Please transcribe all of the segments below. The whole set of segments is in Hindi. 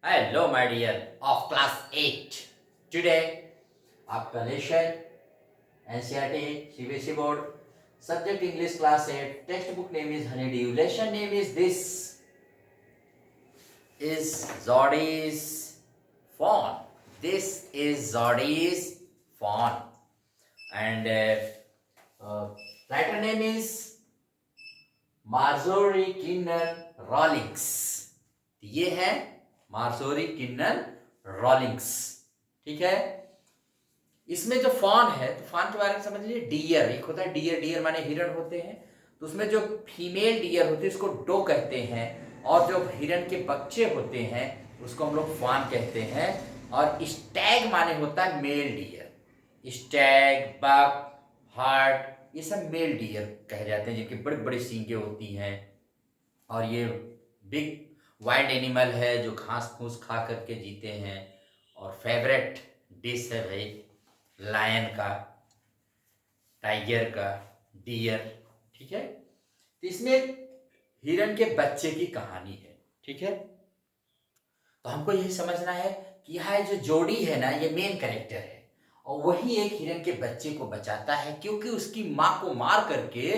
Hello, my dear of class 8. Today, आपका लेशन NCERT CBSE board subject English class 8 textbook name is Honeydew. Lesson name is this is Zoddy's fawn. This is Zoddy's fawn and writer name is Marjorie Kinnan Rawlings. ये है मार्जोरी किन्नर रॉलिंग्स. ठीक है. इसमें जो फॉन है तो फॉन के बारे में समझ लीजिए. डियर एक होता है. डियर डियर माने हिरण होते हैं. तो उसमें जो फीमेल डियर होती है उसको डो कहते हैं और जो हिरण के बच्चे होते हैं उसको हम लोग फॉन कहते हैं. और स्टैग माने होता है मेल डियर. स्टैग, बक, हार्ट ये सब मेल डियर कहे जाते हैं जिनकी बड़ी बड़ी सींगें होती हैं. और ये बिग वाइल्ड एनिमल है जो घास फूस खा करके जीते हैं. और फेवरेट डिश है भाई लायन का, टाइगर का, डियर. ठीक है. तो इसमें हिरन के बच्चे की कहानी है. ठीक है. तो हमको यही समझना है कि यह जो जोड़ी है ना ये मेन कैरेक्टर है और वही एक हिरन के बच्चे को बचाता है क्योंकि उसकी माँ को मार करके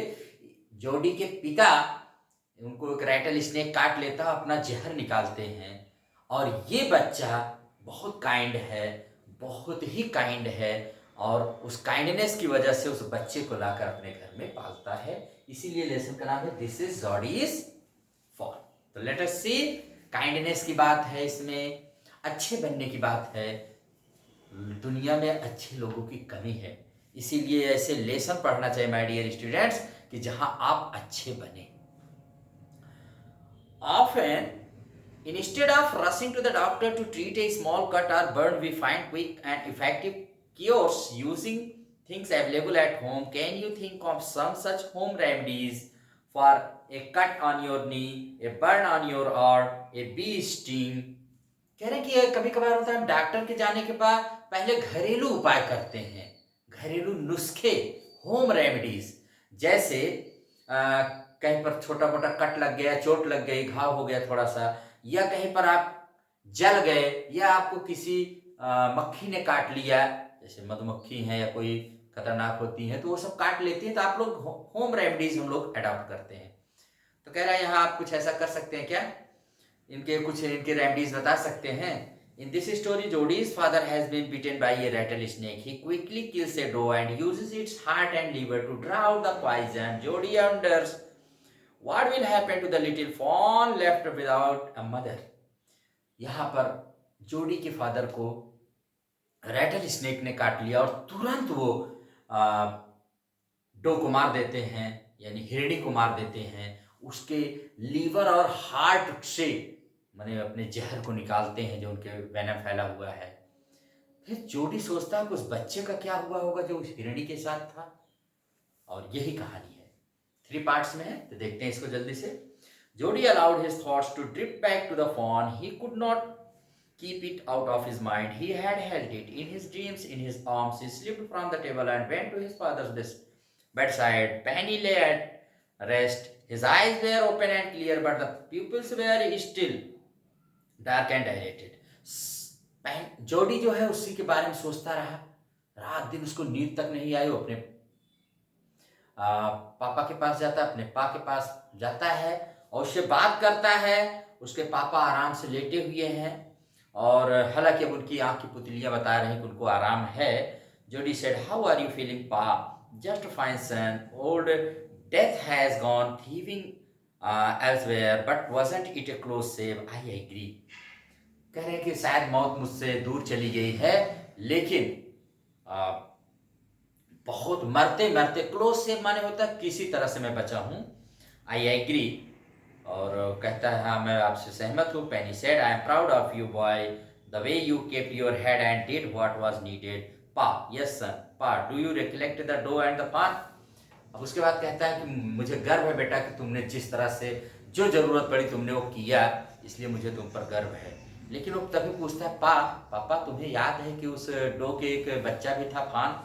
जोड़ी के पिता उनको एक रैटल स्नेक काट लेता है, अपना जहर निकालते हैं. और ये बच्चा बहुत काइंड है, बहुत ही काइंड है और उस काइंडनेस की वजह से उस बच्चे को लाकर अपने घर में पालता है. इसीलिए लेसन का नाम है दिस इज जॉडीज फॉल. तो लेट अस सी. काइंडनेस की बात है इसमें, अच्छे बनने की बात है. दुनिया में अच्छे लोगों की कमी है, इसीलिए ऐसे लेसन पढ़ना चाहिए माय डियर स्टूडेंट्स कि जहां आप अच्छे बने. Often, instead of rushing to the doctor to treat a small cut or burn, we find quick and effective cures using things available at home. Can you think of some such home remedies for a cut on your knee, a burn on your arm, a bee sting? कह रहे हैं कि कभी कभार होता है हम डॉक्टर के जाने के बाद पहले घरेलू उपाय करते हैं, घरेलू नुस्खे, होम रेमेडीज. जैसे कहीं पर छोटा मोटा कट लग गया, चोट लग गई, घाव हो गया थोड़ा सा, या कहीं पर आप जल गए या आपको किसी मक्खी ने काट लिया, जैसे मधुमक्खी है या कोई खतरनाक होती है तो वो सब काट लेती है. तो आप लोग होम रेमेडीज हम लोग अडॉप्ट करते हैं. तो कह रहा है यहाँ आप कुछ ऐसा कर सकते हैं क्या, इनके रेमेडीज बता सकते हैं. In this story, Jodi's father has been bitten by a rattlesnake. He quickly kills a doe and uses its heart and liver to draw out the poison. Jodi wonders what will happen to the little fawn left without a mother. यहाँ पर जोडी के फादर को रैटल स्नेक ने काट लिया और तुरंत वो डो को मार देते हैं, यानी हिरणी को मार देते हैं. उसके लीवर और हार्ट से माने अपने जहर को निकालते हैं जो उनके वेनम फैला हुआ है. फिर जोडी सोचता है कि उस बच्चे का क्या हुआ होगा जो उस हिरणी के साथ था. और यही कहानी है, 3 पार्ट्स में है. तो देखते हैं इसको जल्दी से. Jody allowed his thoughts to drip back to the fawn. He could not keep it out of his mind. He had held it in his dreams in his arms. He slipped from the table and went to his father's bedside. Penny lay at rest. His eyes were open and clear, but the pupils were still dark and dilated. जोडी जो है उसी के बारे में सोचता रहा. रात दिन उसको नींद तक नहीं आई. वो अपने पापा के पास जाता है, अपने पा के पास जाता है और उससे बात करता है. उसके पापा आराम से लेटे हुए हैं और हालांकि अब उनकी आंख की पुतलियां बता रही कि उनको आराम है. Jodie said how are you feeling pa. Just fine son. Old death has gone thieving elsewhere, but wasn't it a close save? I agree. कह रहे हैं कि शायद मौत मुझसे दूर चली गई है लेकिन बहुत मरते मरते, क्लोज सेव माने होता है किसी तरह से मैं बचा हूं. I agree. और कहता है हाँ मैं आपसे सहमत हूँ. Penny said I am proud of you boy the way you kept your head and did what was needed. Pa yes son. Pa do you recollect the doe and the fawn. अब उसके बाद कहता है कि मुझे गर्व है बेटा कि तुमने जिस तरह से जो जरूरत पड़ी तुमने वो किया, इसलिए मुझे तुम पर गर्व है. लेकिन वो तभी पूछता है पापा तुम्हें याद है कि उस डो के एक बच्चा भी था fawn.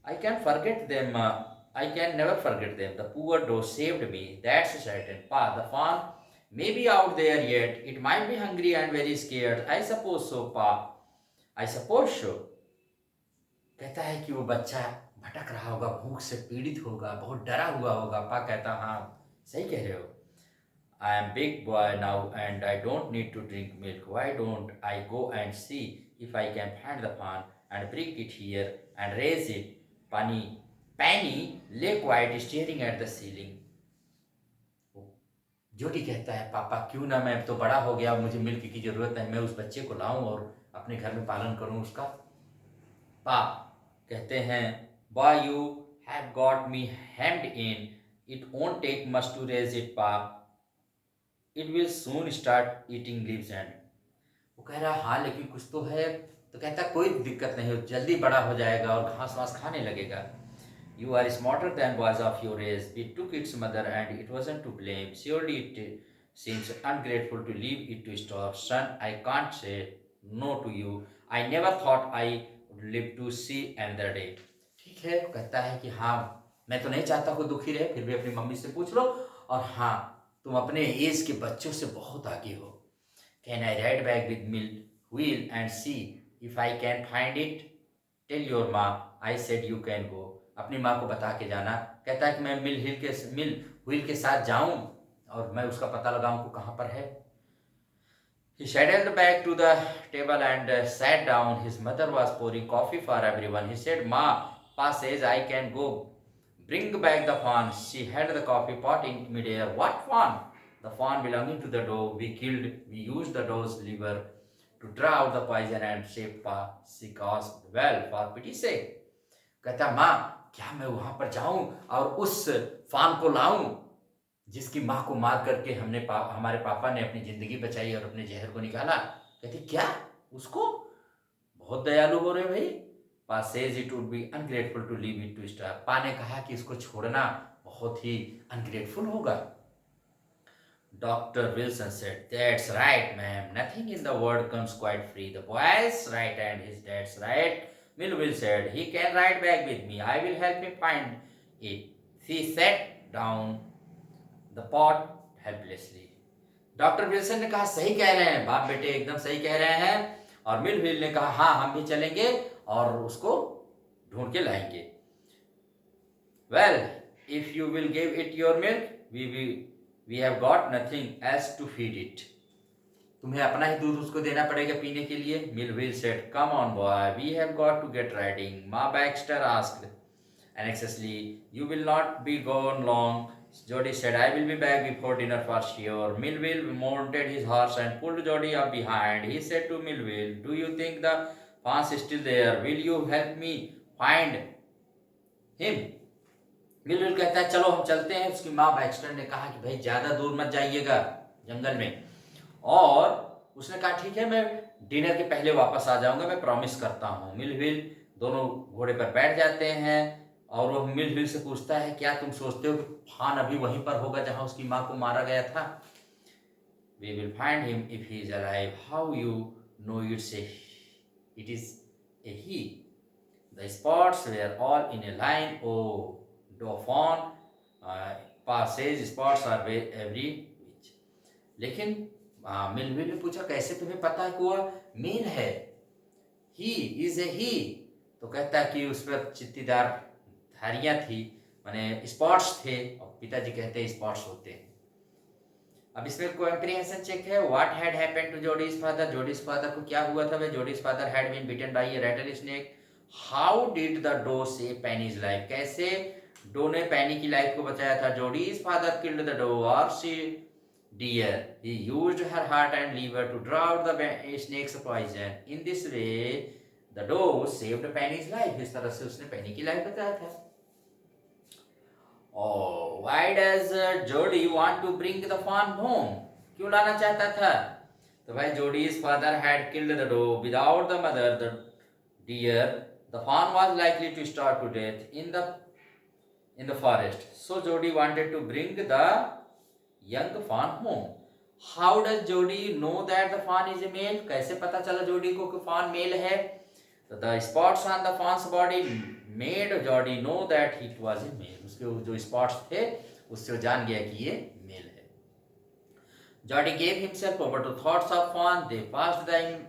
I can forget them. I can never forget them. The poor doe saved me, that's certain. Pa the fawn Maybe out there yet. It might be hungry and very scared. I suppose so, Pa. I suppose so. कहता है कि वो बच्चा भटक रहा होगा, भूख से पीड़ित होगा, बहुत डरा हुआ होगा। पा कहता हाँ सही कह रहे हो। I am big boy now and I don't need to drink milk. Why don't I go and see if I can find the fawn and bring it here and raise it? Penny lay quiet staring at the ceiling. जोडी कहता है पापा क्यों ना, मैं तो बड़ा हो गया, मुझे मिल्क की जरूरत है, मैं उस बच्चे को लाऊं और अपने घर में पालन करूं उसका। पा कहते हैं boy you have got me hemmed in. It won't take much to raise it, Pa. It will soon start eating leaves and वो कह रहा हाँ लेकिन कुछ तो है। तो कहता कोई दिक्कत नहीं, जल्दी बड़ा हो जाएगा और घास वास खाने लगेगा। You are smarter than boys of your age. We took its mother and it wasn't to blame. Surely it seems ungrateful to leave it to starve. Son, I can't say no to you. I never thought I would live to see another day. ठीक है, कहता है कि हाँ मैं तो नहीं चाहता कोई दुखी रहे, फिर भी अपनी मम्मी से पूछ लो। और हाँ तुम अपने एज के बच्चों से बहुत आगे हो। Can I ride back with milk wheel and see if I can find it? Tell your ma I said you can go. अपनी माँ को बता के जाना। कहता है कि मैं मिल व्हील के साथ जाऊं और मैं उसका पता लगाऊं कि कहाँ पर है। He sidled back to the table and sat down. His mother was pouring coffee for everyone. He said, Ma, Pa says I can go. Bring back the fawn. She held the coffee pot in midair. What fawn? The fawn belonging to the doe. We used the doe's liver to draw out the poison and save Pa. She caused well for pity's sake. कहता माँ क्या मैं वहां पर जाऊं और उस फान को लाऊं जिसकी माँ को मार करके हमारे पापा ने अपनी जिंदगी बचाई और अपने जहर को निकाला। कहती क्या उसको? बहुत दयालु हो रहे भाई। Pa says it would be ungrateful to leave it to starve. Pa ने कहा कि इसको छोड़ना बहुत ही अनग्रेटफुल होगा। Dr. Wilson said, that's right, ma'am. Nothing in the world comes quite free. The boy's right and his dad's right. Millville said, he can ride back with me. I will help him find it. She sat down the pot helplessly. Doctor Wilson ने कहा सही कह रहे हैं बाप बेटे, एकदम सही कह रहे हैं। और मिलविल ने कहा हाँ हम भी चलेंगे और उसको ढूंढ के लाएंगे। Well, if you will give it your milk, we have got nothing else to feed it. तुम्हें अपना ही दूध उसको देना पड़ेगा पीने के लिए। Millville said, come on boy, we have got to get riding. Ma Baxter asked anxiously, you will not be gone long. Jody said, I will be back before dinner for sure. Millville mounted his horse and pulled Jody up behind. He said to Millville, do you think the fawn is still there? Will you help me find him? Millville कहता है चलो हम चलते हैं। उसकी माँ बैक्स्टर ने कहा कि भाई ज्यादा दूर मत जाइएगा जंगल में। और उसने कहा ठीक है मैं डिनर के पहले वापस आ जाऊंगा, मैं प्रॉमिस करता हूँ। मिलविल दोनों घोड़े पर बैठ जाते हैं और वो मिलविल से पूछता है क्या तुम सोचते हो कि फान अभी वहीं पर होगा जहां उसकी माँ को मारा गया था? We will find him if he is alive. How you know it is a he? The spots were all in a line. Oh, fawn passes spots are every which. लेकिन मिलविल ने पूछा कैसे तुम्हें पता है कि वह मेल है? ही इज ए ही। तो कहता है कि उस पर चित्तीदार धारियां थी, माने स्पॉट्स थे, और पिताजी कहते हैं स्पॉट्स होते हैं। अब इसमें कॉम्प्रिहेंशन चेक है। What had happened to Jody's father? Jody's father को क्या हुआ था? Jody's father had been bitten by a rattlesnake. How did the doe save Penny's life? कैसे डो ने पैनी की लाइफ को बचाया था? Jody's father killed the doe और she deer. He used her heart and liver to draw out the snake's poison. In this way, the doe saved Penny's life. इस तरह से उसने पेनी की लाइफ बचाया था। Oh, why does Jody want to bring the fawn home? क्यों लाना चाहता था? तो भाई Jody's father had killed the doe. Without the mother, the deer, the fawn was likely to starve to death in the forest. So Jody wanted to bring the young fawn home. How does Jody know that the fawn is a male? कैसे पता चला जोडी को कि फान मेल है? तो the spots on the fawn's body made Jody know that it was a male. उसके जो स्पॉट्स थे उससे वो जान गया कि ये मेल है। Jody gave himself over to thoughts of fun. They passed the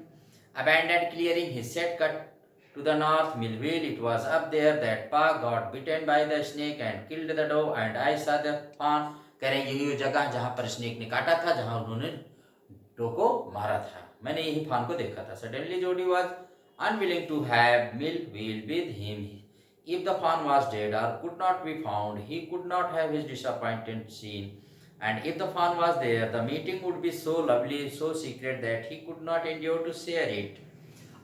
abandoned clearing. His set cut to the north. Millville, it was up there that Pa got bitten by the snake and killed the doe, and I saw the fawn. कह रहे यही वो जगह जहाँ पर स्नेक ने काटा था, जहाँ उन्होंने डो को मारा था, मैंने यही फान को देखा था. Suddenly Jody was unwilling to have Millville with him. If the fawn was dead or could not be found, he could not have his disappointment seen. And if the fawn was there, the meeting would be so lovely, so secret that he could not endure to share it.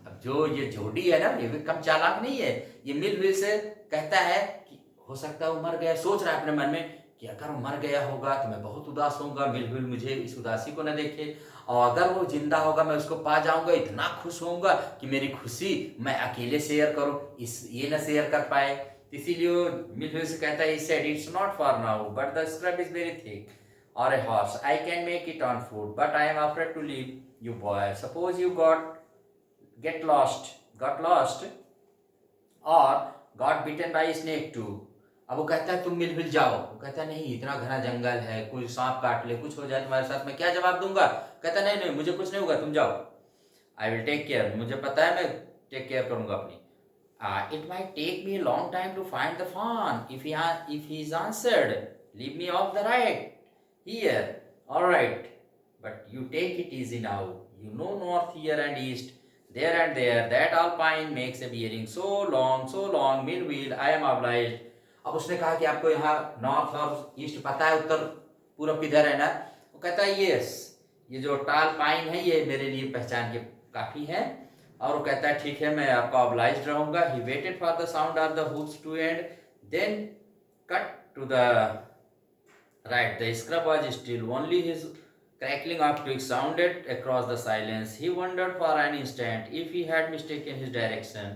अब जो ये जोडी है ना, ये भी कम चालाक नहीं है. ये मिलविल से कहता है कि हो सकता है वो मर गया. सोच रहा है अपने मन में कि अगर वो मर गया होगा तो मैं बहुत उदास होऊंगा, मिलविल मुझे इस उदासी को न देखे, और अगर वो जिंदा होगा मैं उसको पा जाऊंगा, इतना खुश होऊंगा कि मेरी खुशी मैं अकेले शेयर करूं, इस ये न शेयर कर पाए. इसीलिए मिलविल से कहता है, said it's not for now but the scrub is very thick, or a horse. I can make it on foot, but I am afraid to leave you, boy. Suppose you got lost, or got bitten by a snake too. अब वो कहता है तुम मिलविल जाओ. वो कहता है नहीं, इतना घना जंगल है, कोई सांप काट ले, कुछ हो जाए तुम्हारे साथ, मैं क्या जवाब दूंगा. कहता नहीं नहीं, मुझे कुछ नहीं होगा, तुम जाओ. आई विल टेक केयर, मुझे पता है, मैं टेक केयर करूंगा अपनी. It might take me a long time to find the fawn. If he is answered, leave me off the right here. All right, but you take it easy now. You know north here and east, there and there. That alpine makes a bearing so long, Millville. I am obliged. अब उसने कहा कि आपको यहाँ नॉर्थ और ईस्ट पता है, उत्तर पूरब किधर है ना. वो कहता है यस, ये जो टाल पाइन है ये मेरे लिए पहचान के काफी है. और वो कहता है ठीक है, मैं आपका ऑब्लाइज्ड रहूंगा. He waited for the sound of the hoofs to end then cut to the right. The scrub was still. Only his crackling of twigs sounded across the silence. He wondered for an instant if he had mistaken his direction.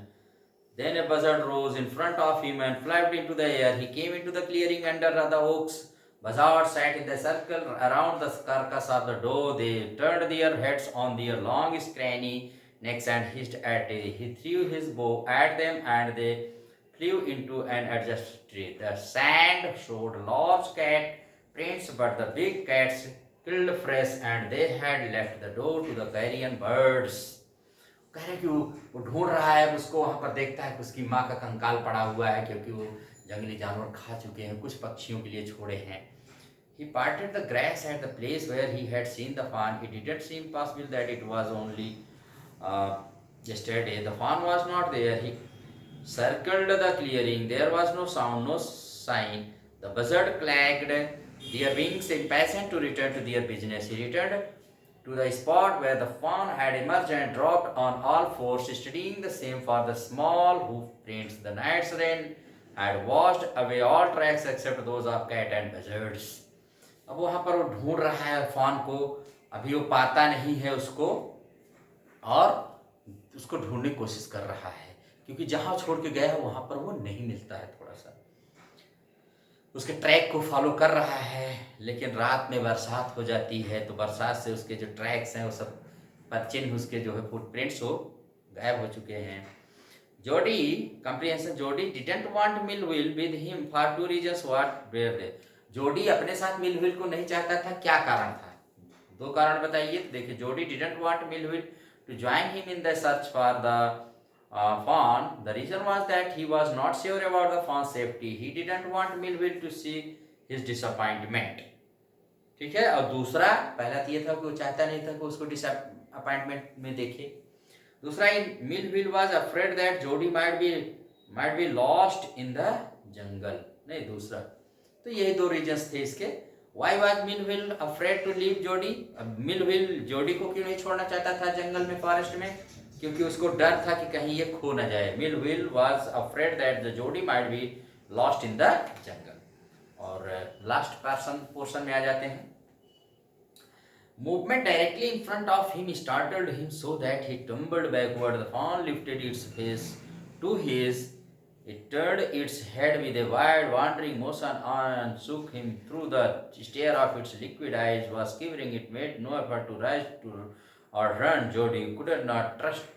Then a buzzard rose in front of him and flapped into the air. He came into the clearing under the oaks. Buzzards sat in the circle around the carcass of the doe. They turned their heads on their long, scrawny necks and hissed at it. He threw his bow at them and they flew into an adjacent tree. The sand showed large cat prints, but the big cats killed fresh and they had left the door to the carrion birds. कह रहे कि वो ढूंढ रहा है उसको, वहां पर देखता है कि उसकी माँ का कंकाल पड़ा हुआ है, क्योंकि वो जंगली जानवर खा चुके हैं, कुछ पक्षियों के लिए छोड़े हैं. He parted the grass at the place where he had seen the fawn. It didn't seem possible that it was only yesterday. The fawn was not there. He circled the clearing. There was no sound, no sign. The buzzard clacked their wings, impatient to return to their business. He returned to the spot where the fawn had emerged and dropped on all fours, studying the same for the small hoof prints. The night's rain had washed away all tracks except those of cat and buzzards. अब वहां पर वो ढूंढ रहा है फान को, अभी वो पाता नहीं है उसको, और उसको ढूंढने की कोशिश कर रहा है, क्योंकि जहां छोड़ के गया है वहां पर वो नहीं मिलता है. थोड़ा सा उसके ट्रैक को फॉलो कर रहा है, लेकिन रात में बरसात हो जाती है, तो बरसात से उसके जो ट्रैक्स हैं वो सब पर चिन्ह, उसके जो है फुटप्रिंट्स वो गायब हो चुके हैं. Jody comprehension. Jody didn't want Millwheel with him for two reasons. What were they. Jody अपने साथ मिलविल को नहीं चाहता था. क्या कारण था? दो कारण बताइए. देखिए, Jody didn't want Millwheel to join him in the search for the fawn. The reason was that he was not sure about the fawn's safety. He didn't want Millville to see his disappointment. ठीक है. और दूसरा, पहला तो ये था कि वो चाहता नहीं था कि उसको डिसअपॉइंटमेंट में देखे. दूसरा, Millville was afraid that Jody might be lost in the jungle. नहीं, दूसरा तो यही दो रीजंस थे इसके. Why was Millville afraid to leave Jody? अब Millville जोडी को क्यों नहीं छोड़ना चाहता था जंगल में, फॉरेस्ट में? क्योंकि उसको डर था कि कहीं ये खो न जाए. Millville was afraid that the Jody might be lost in the jungle. और लास्ट पोर्शन में आ जाते हैं. Movement directly in front of him startled him so that he tumbled backward. The fawn lifted its face to his. It turned its head with a wide, wandering motion and shook him through the stare of its liquid eyes. Was quivering. It made no effort to rise or run. Jody could not trust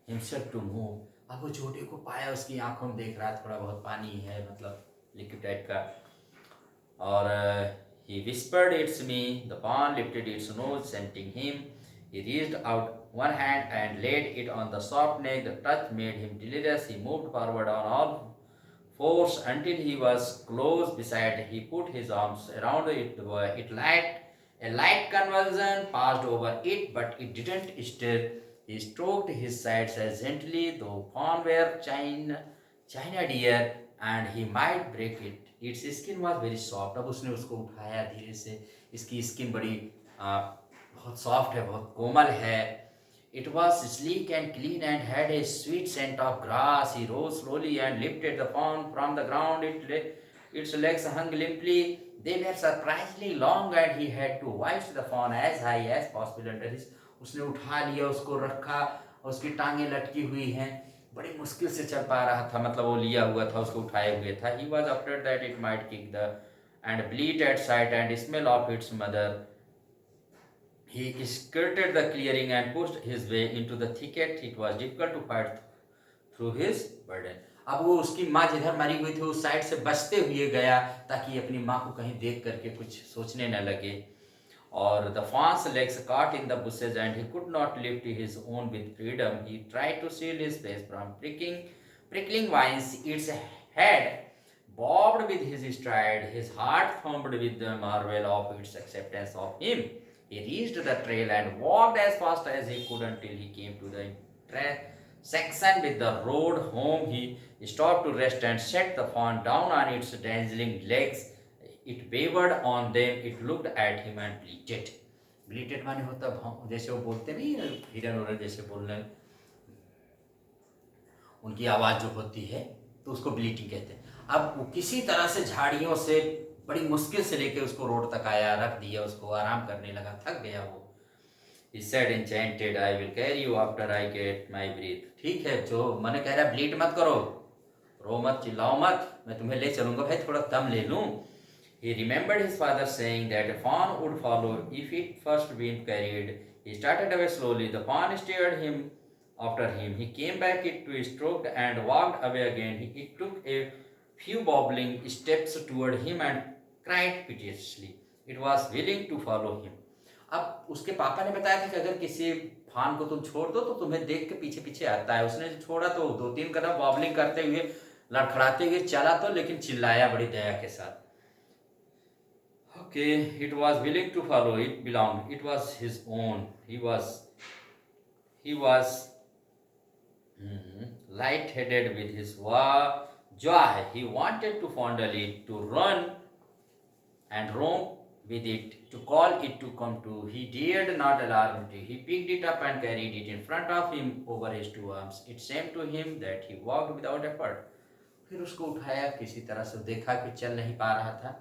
himself to move. अब वो जोडी को पाया, उसकी आंखों में देख रहा, थोड़ा बहुत पानी है, मतलब लिक्विड टाइप का. और He whispered, "It's me." The fawn lifted its nose, scenting him. He reached out one hand and laid it on the soft neck. The touch made him delirious. He moved forward on all fours until he was close beside. He put his arms around it. It light a light convulsion passed over it, but it didn't stir. He stroked his sides as gently, though fawn were china deer, and he might break it. Its skin was very soft. अब उसने उसको उठाया धीरे से. इसकी स्किन बड़ी बहुत सॉफ्ट है, बहुत कोमल है. It was sleek and clean and had a sweet scent of grass. He rose slowly and lifted the fawn from the ground. Its legs hung limply. They were surprisingly long and he had to hoist the fawn as high as possible under his. उसने उठा लिया, उसको रखा, और उसकी टांगें लटकी हुई हैं. बड़ी मुश्किल से चल पा रहा था, मतलब वो लिया हुआ था, उसको उठाए हुए था. He was afraid that it might kick the and bleat at sight and smell of its mother. He skirted the clearing and pushed his way into the thicket. It was difficult to fight through his burden. अब वो उसकी माँ जिधर मरी हुई थी उस साइड से बचते हुए गया ताकि अपनी माँ को कहीं देख करके कुछ सोचने न लगे. और the fawn's legs caught in the bushes and he could not lift his own with freedom. He tried to shield his face from prickling vines. Its head bobbed with his stride. His heart thumped with the marvel of its acceptance of him. He reached the trail and walked as fast as he could until he came to the intersection with the road home. He stopped to rest and set the fawn down on its dangling legs. It wavered on them. It looked at him and bleated. Bleated माने होता जैसे वो बोलते नहीं, हिरन उरन जैसे बोलने, उनकी आवाज़ जो होती है तो उसको ब्लीटिंग कहते हैं. अब वो किसी तरह से झाड़ियों से बड़ी मुश्किल से लेके उसको रोड तक आया, रख दिया, उसको आराम करने लगा, थक गया वो. He said enchanted, "I will carry you after I get my breath." ठीक है, जो मैंने कह रहा ब्लीट मत करो, रो मत, चिल्लाओ मत, मैं तुम्हें ले चलूंगा भाई, थोड़ा दम ले लूं. He remembered his father saying that a fawn would follow if it first been carried. He started away slowly. The fawn stared him after him. He came back, it stroked and walked away again. It took a few wobbling steps toward him and cried piteously. It was willing to follow him. अब उसके पापा ने बताया था कि अगर किसी फान को तुम छोड़ दो तो तुम्हें देख के पीछे पीछे आता है. उसने छोड़ा तो 2-3 कदम वॉबलिंग करते हुए, लड़खड़ाते हुए चला तो, लेकिन चिल्लाया बड़ी दया के साथ. Okay, it was willing to follow. It belonged. It was his own. He was light-headed with his joy. He wanted to fondle it, to run and roam with it, to call it to come to. He dared not alarm it. He picked it up and carried it in front of him over his 2 arms. It seemed to him that he walked without effort. फिर उसको उठाया, किसी तरह से देखा कि चल नहीं पा रहा था.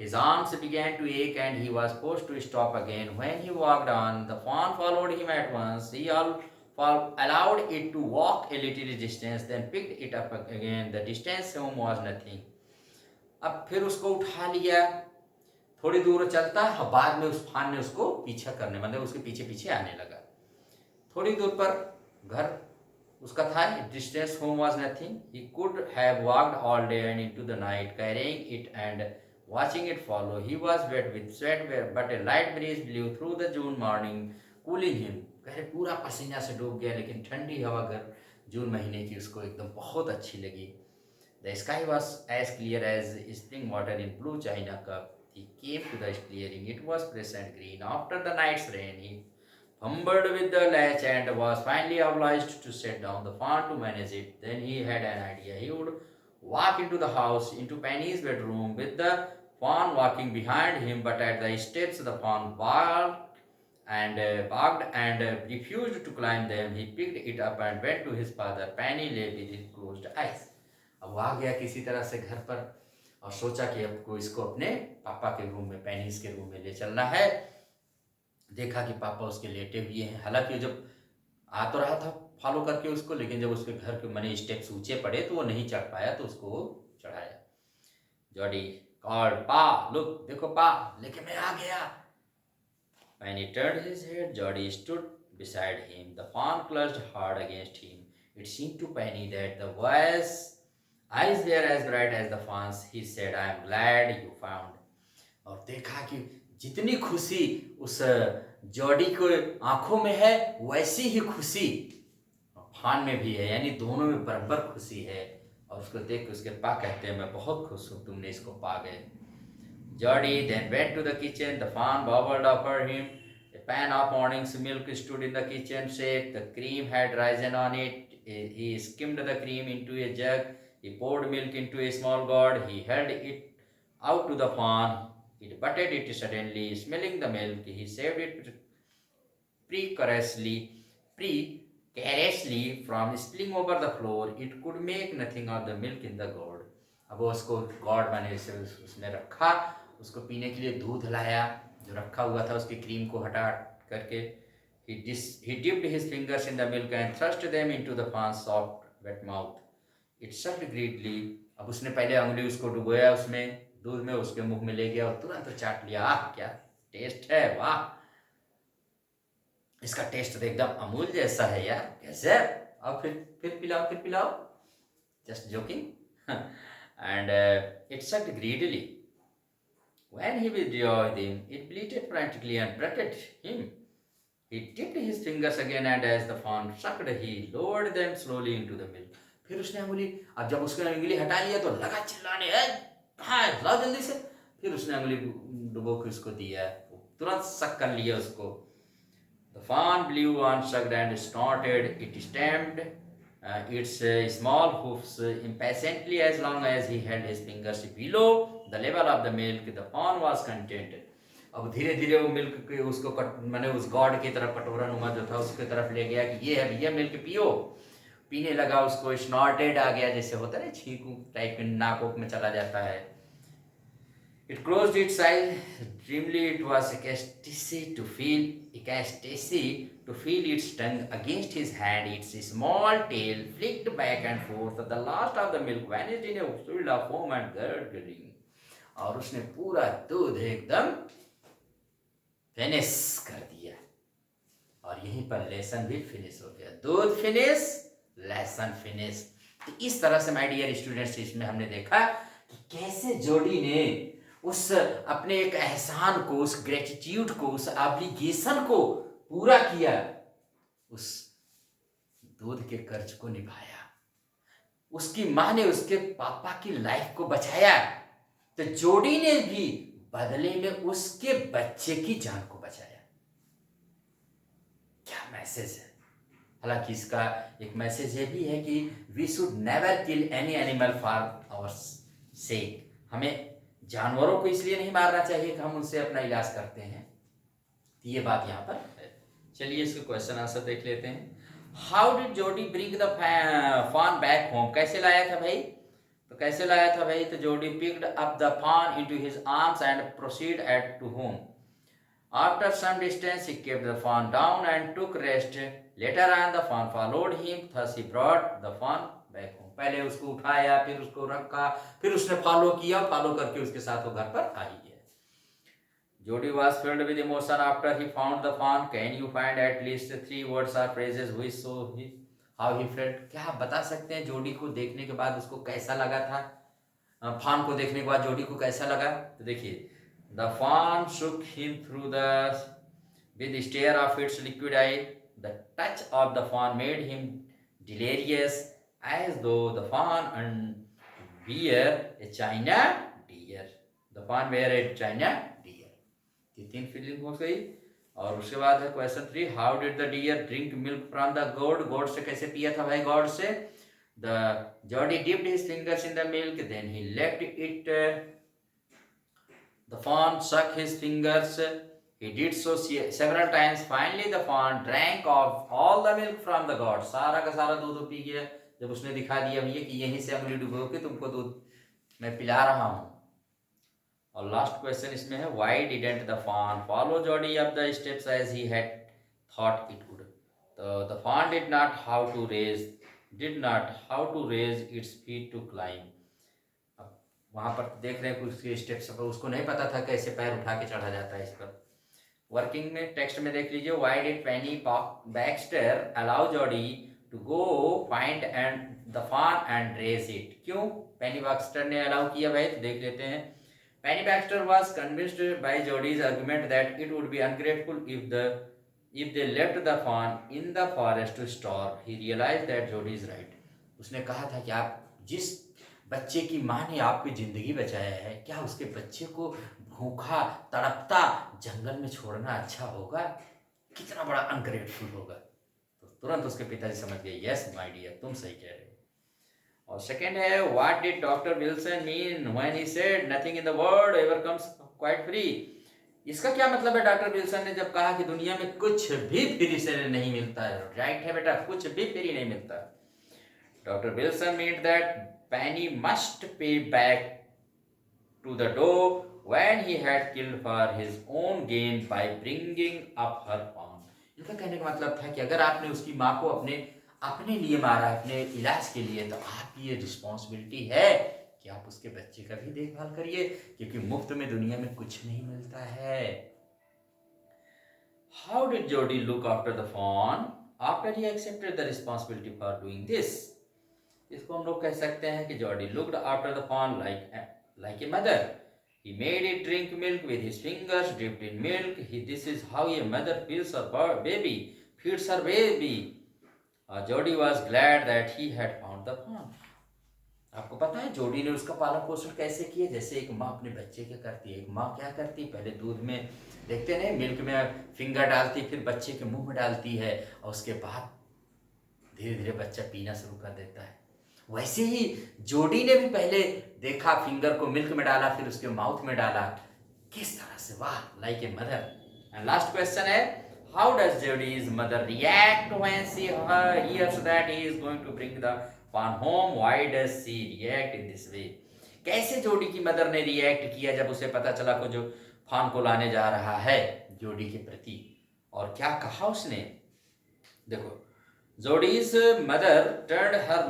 His arms began to ache and he was forced to stop again. When he walked on, the fawn followed him at once. He allowed it to walk a little distance, then picked it up again. The distance home was nothing. अब फिर उसको उठा लिया, थोड़ी दूर चलता, बाद में उस फान ने उसको पीछा करने, मतलब उसके पीछे पीछे आने लगा. थोड़ी दूर पर घर उसका था. Distance home was nothing. He could have walked all day and into the night, carrying it and watching it follow. He was wet with sweat, but a light breeze blew through the June morning, cooling him. कहे पूरा पसीना से डूब गया, लेकिन ठंडी हवा घर जून महीने की उसको एकदम बहुत अच्छी लगी. The sky was as clear as spring water in blue china cup. He came to the clearing. It was fresh and green. After the night's rain, he fumbled with the latch and was finally obliged to set down the fawn to manage it. Then he had an idea. He would walk into the house, into Penny's bedroom, with the fawn walking behind him, but at the steps the fawn barked and refused to climb them. He picked it up and went to his father. Penny lay with his closed eyes. अब वो आ गया किसी तरह से घर पर और सोचा कि अब को इसको अपने पापा के रूम में, पेनीज के रूम में ले चलना है. देखा कि पापा उसके लेटे हुए हैं. हालांकि जब आ तो रहा था फॉलो करके उसको, लेकिन जब उसके घर के मने स्टेप्स ऊंचे पड़े तो वो नहीं चढ़ पाया, तो उसको चढ़ाया. जॉडी called, "Pa, look, देखो पा, लेके मैं आ गया." When he turned his head, Jody stood beside him. The fawn clutched hard against him. It seemed to Penny that the eyes were as bright as the fawn's. He said, "I am glad you found." और देखा कि जितनी खुशी उस जॉडी को आंखों में है वैसी ही खुशी फान में भी है, यानी दोनों में बराबर खुशी है। और उसको देख के उसके पा कहते हैं मैं बहुत खुश हूँ तुमने इसको पा गए। Jody then went to the kitchen. The fawn bubbled up for him. A pan of morning's milk stood in the kitchen sink. The cream had risen on it. He skimmed the cream into a jug. He poured milk into a small gourd. He held it out to the fawn. It butted it suddenly, smelling the milk. He saved it precariously from spilling over the floor. It could make nothing of the milk in the gourd. अब वो उसको गॉड बने से उसमें रखा, उसको पीने के लिए दूध लाया जो रखा हुआ था, उसकी क्रीम को हटा करके he dipped his fingers in the milk and thrust them into the fawn's soft wet mouth. It sucked greedily. अब उसने पहले अंगुली उसको डुबोया उसमें दूध में, उसके मुंह में ले गया और तुरंत चाट लिया। आह क्या टेस्ट है, वाह इसका टेस्ट तो एकदम अमूल जैसा है यार, कैसे। अब फिर पिलाओ, just joking. And it sucked greedily. When he withdrew him, it bleated frantically and butted him. He dipped his fingers again, and as the fawn sucked, he lowered them slowly into the milk. फिर उसने अंगुली, अब जब उसने अंगुली हटा लिया तो लगा चिल्लाने, कहाँ है, लाओ जल्दी से। फिर उसने अंगुली डुबो के उसको दिया, तुरंत सक कर लिया उसको। The fawn blew on, sucked and snorted. It stamped its small hoofs impatiently as long as he held his fingers below the level of the milk. The fawn was content. अब धीरे धीरे वो मिल्क के उसको मैंने उस गॉड की तरफ कटोरा नुमा जो था उसके तरफ ले गया कि ये है भैया मिल्क पियो। पीने लगा, उसको स्नॉर्टेड आ गया, जैसे होता है ना छींकू टाइप में नाक में चला जाता है। It closed its eyes dreamily. It was ecstasy to feel its tongue against his hand. Its small tail flicked back and forth. The last of the milk vanished in a swirl of foam and gurgling. और उसने पूरा दूध एकदम फिनिश कर दिया। और यहीं पर लेसन भी फिनिश हो गया। दूध फिनिश, लेसन फिनिश। तो इस तरह से माय डियर स्टूडेंट्स इसमें हमने देखा कि कैसे जोडी ने उस अपने एक एहसान को, उस ग्रेटिट्यूड को, उस ऑब्लिगेशन को पूरा किया, उस दूध के कर्ज को निभाया। उसकी माँ ने उसके पापा की लाइफ को बचाया, तो जोडी ने भी बदले में उसके बच्चे की जान को बचाया। क्या मैसेज है। हालांकि इसका एक मैसेज ये भी है कि we should never kill any animal for our sake. हमें जानवरों को इसलिए नहीं मारना चाहिए कि हम उनसे अपना इलाज करते हैं। ये बात यहाँ पर है। चलिए इसके क्वेश्चन आंसर देख लेते हैं। How did Jody bring the fawn back home. कैसे लाया था भाई, तो कैसे लाया था भाई, तो Jody picked up the fawn into his arms and proceeded to home. After some distance he kept the fawn down and took rest. Later on the fawn followed him, thus he brought the fawn back home. पहले उसको उठाया, फिर उसको रखा, फिर उसने फॉलो किया, फॉलो करके उसके साथ वो घर पर आई है। Jody was filled with emotion after he found the fawn. Can you find at least 3 words or phrases which show how he felt? क्या आप बता सकते हैं जोडी को देखने के बाद उसको कैसा लगा था, फान को देखने के बाद जोडी को कैसा लगा। तो देखिए, the fawn shook him through the with the stare of its liquid eye. The touch of the fawn made him delirious, as though the fawn were a china deer. The fawn were a china deer. ये 3 फीलिंग हो गई। और उसके बाद है question 3, how did the deer drink milk from the gourd. Gourd से कैसे पिया था भाई, गॉड से। The Jody dipped his fingers in the milk, then he left it, the fawn sucked his fingers. He did so several times. Finally the fawn drank of all the milk from the gourd. सारा का सारा दूध पी गया जब उसने दिखा दिया भैया कि यहीं से अंगुली डुबो के तुमको दूध मैं पिला रहा हूँ। और लास्ट क्वेश्चन इसमें है, why didn't the fawn follow Jody up the steps as he had thought it would. The fawn did not how to raise its feet to climb. अब वहाँ पर देख रहे हैं उसके स्टेप्स पर, उसको नहीं पता था कैसे पैर उठा के चढ़ा जाता है इस पर। वर्किंग में टेक्स्ट में देख लीजिए, why did Penny Baxter allow Jody to go find and the fawn and raise it. क्यों पेनी बैक्स्टर ने अलाउ किया भाई, तो देख लेते हैं। Penny Baxter was convinced by Jodie's argument that it would be ungrateful if they left the fawn in the forest to starve. He realized that Jodie is right. उसने कहा था कि आप जिस बच्चे की माँ ने आपकी जिंदगी बचाया है, क्या उसके बच्चे को भूखा तड़पता जंगल में छोड़ना अच्छा होगा? कितना बड़ा अनग्रेटफुल होगा। तो तुरंत उसके पिताजी समझ गए, यस माय डियर, तुम सही कह रहे हो। और सेकंड है, what did doctor Wilson mean when he said nothing in the world ever comes quite free? इसका क्या मतलब है डॉक्टर विल्सन ने जब कहा कि दुनिया में कुछ भी फ्री से नहीं मिलता है? राइट है बेटा, कुछ भी फ्री नहीं मिलता। Doctor Wilson mean that Penny must pay back to the doe when he had killed for his own gain by bringing up her found. इनका कहने का मतलब था कि अगर आपने उसकी माँ को अपने लिए मारा, अपने इलाज के लिए, तो आपकी ये रिस्पॉन्सिबिलिटी है कि आप उसके बच्चे का भी देखभाल करिए, क्योंकि मुफ्त में दुनिया में कुछ नहीं मिलता है। How did Jody look after the fawn after he accepted the responsibility for doing this? इसको हम लोग कह सकते हैं कि Jody looked after the fawn like a mother. He made it drink milk with his fingers dipped in milk. This is how a mother feeds her baby. जोडी was glad that he had found the fawn. आपको पता है जोडी ने उसका पालन पोषण कैसे किया? जैसे एक माँ अपने बच्चे के करती है। एक माँ क्या करती है, पहले दूध में देखते नहीं, मिल्क में फिंगर डालती, फिर बच्चे के मुंह में डालती है, और उसके बाद धीरे धीरे बच्चा पीना शुरू कर देता है। वैसे ही जोडी ने भी पहले देखा, फिंगर को मिल्क में डाला, फिर उसके माउथ में डाला, किस तरह से, वाह, like a mother. And last question है, how does Jody's mother react when she hears that he is going to bring the fawn home? Why does she react in this way? कैसे जोडी की मदर ने रिएक्ट किया जब उसे पता चला को जो फान को लाने जा रहा है जोडी के प्रति, और क्या कहा उसने? देखो, Jody's mother turned her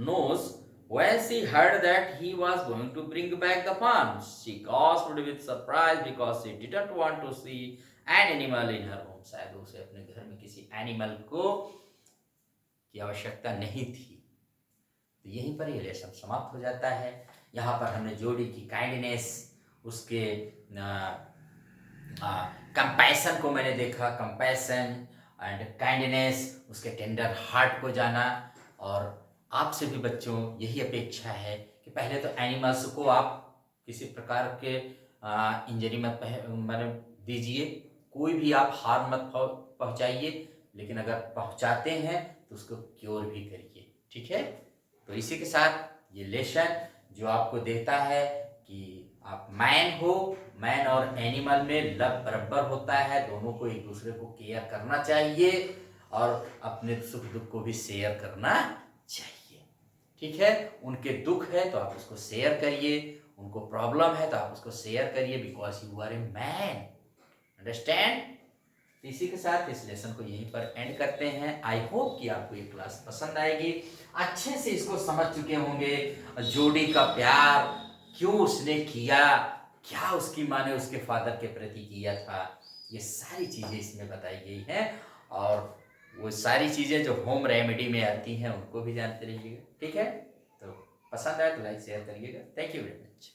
nose when she heard that he was going to bring back the fawn. She gasped with surprise because she didn't want to see an animal in her home. शायद उसे अपने घर में किसी एनिमल को की आवश्यकता नहीं थी। तो यहीं पर ये लेसन समाप्त हो जाता है। यहाँ पर हमने जोडी की काइंडनेस, उसके कंपैशन को मैंने देखा, कंपैशन एंड काइंडनेस, उसके टेंडर हार्ट को जाना। और आपसे भी बच्चों यही अपेक्षा है कि पहले तो एनिमल्स को आप किसी प्रकार के इंजरी मत दीजिए, कोई भी आप हार्म मत पहुंचाइए, लेकिन अगर पहुंचाते हैं तो उसको क्योर भी करिए, ठीक है? तो इसी के साथ ये लेसन जो आपको देता है कि आप मैन हो, मैन और एनिमल में लव बराबर होता है, दोनों को एक दूसरे को केयर करना चाहिए और अपने सुख दुख को भी शेयर करना चाहिए, ठीक है? उनके दुख है तो आप उसको शेयर करिए, उनको प्रॉब्लम है तो आप उसको शेयर करिए, because you are a man, understand? इसी के साथ इस लेसन को यहीं पर एंड करते हैं। आई होप कि आपको ये क्लास पसंद आएगी, अच्छे से इसको समझ चुके होंगे, जोडी का प्यार क्यों उसने किया, क्या उसकी माँ ने उसके फादर के प्रति किया था, ये सारी चीज़ें इसमें बताई गई हैं। और वो सारी चीज़ें जो होम रेमेडी में आती हैं उनको भी जानते रहिएगा, ठीक है? तो पसंद आए तो लाइक शेयर करिएगा। Thank you very much.